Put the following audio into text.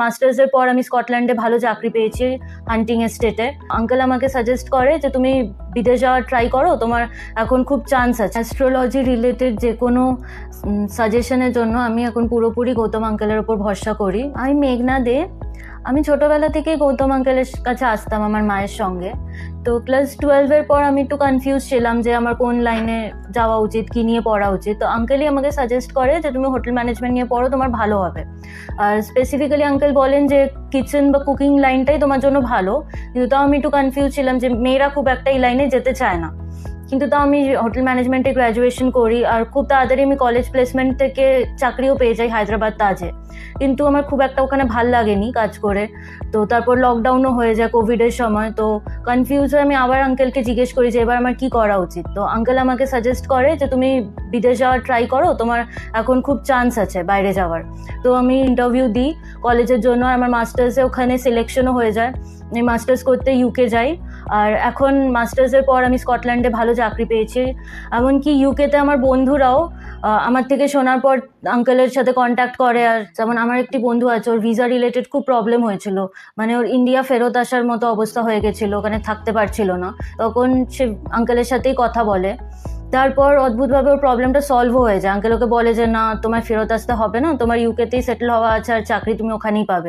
মাস্টার্সের পর আমি স্কটল্যান্ডে ভালো চাকরি পেয়েছি হান্টিং এস্টেটে। আঙ্কেল আমাকে সাজেস্ট করে যে তুমি বিদেশ যাওয়ার ট্রাই করো, তোমার এখন খুব চান্স আছে। অ্যাস্ট্রোলজি রিলেটেড যে কোনো সাজেশনের জন্য আমি এখন পুরোপুরি গৌতম আঙ্কেলের ওপর ভরসা করি। আমি মেঘনা দে। আমি ছোটবেলা থেকেই গৌতম আঙ্কেলের কাছে আসতাম আমার মায়ের সঙ্গে। তো ক্লাস 12-এর পর আমি একটু কনফিউজ ছিলাম যে আমার কোন লাইনে যাওয়া উচিত, কি নিয়ে পড়া উচিত। তো আঙ্কেলই আমাকে সাজেস্ট করে যে তুমি হোটেল ম্যানেজমেন্ট নিয়ে পড়ো, তোমার ভালো হবে। আর স্পেসিফিক্যালি আঙ্কেল বলেন যে কিচেন বা কুকিং লাইনটাই তোমার জন্য ভালো। কিন্তু তাও আমি একটু কনফিউজ ছিলাম যে মেয়েরা খুব একটা এই লাইনে যেতে চায় না। কিন্তু তাও আমি হোটেল ম্যানেজমেন্টে গ্র্যাজুয়েশন করি আর খুব তাড়াতাড়ি আমি কলেজ প্লেসমেন্ট থেকে চাকরিও পেয়ে যাই হায়দ্রাবাদ তাজে। কিন্তু আমার খুব একটা ওখানে ভাল লাগেনি কাজ করে। তো তারপর লকডাউনও হয়ে যায় কোভিডের সময়। তো কনফিউজ হয়ে আমি আবার আঙ্কেলকে জিজ্ঞেস করি যে এবার আমার কি করা উচিত। তো আঙ্কেল আমাকে সাজেস্ট করে যে তুমি বিদেশ যাওয়ার ট্রাই করো, তোমার এখন খুব চান্স আছে বাইরে যাওয়ার। তো আমি ইন্টারভিউ দিই কলেজের জন্য, আর আমার মাস্টার্সে ওখানে সিলেকশনও হয়ে যায়। আমি মাস্টার্স করতে ইউকে যাই। আর এখন মাস্টার্সের পর আমি স্কটল্যান্ডে ভালো চাকরি পেয়েছি। এমনকি ইউকেতে আমার বন্ধুরাও আমার থেকে শোনার পর আঙ্কেলের সাথে কন্ট্যাক্ট করে। আর যেমন আমার একটি বন্ধু আছে, ওর ভিসা রিলেটেড খুব প্রবলেম হয়েছিল, মানে ওর ইন্ডিয়া ফেরত আসার মতো অবস্থা হয়ে গেছিলো, ওখানে থাকতে পারছিল না। তখন সে আঙ্কেলের সাথেই কথা বলে। তারপর অদ্ভুতভাবে ওর প্রবলেমটা সলভও হয়ে যায়। আঙ্কেল ওকে বলে যে না, তোমার ফেরত আসতে হবে না, তোমার ইউকেতেই সেটেল হওয়া আছে আর চাকরি তুমি ওখানেই পাবে।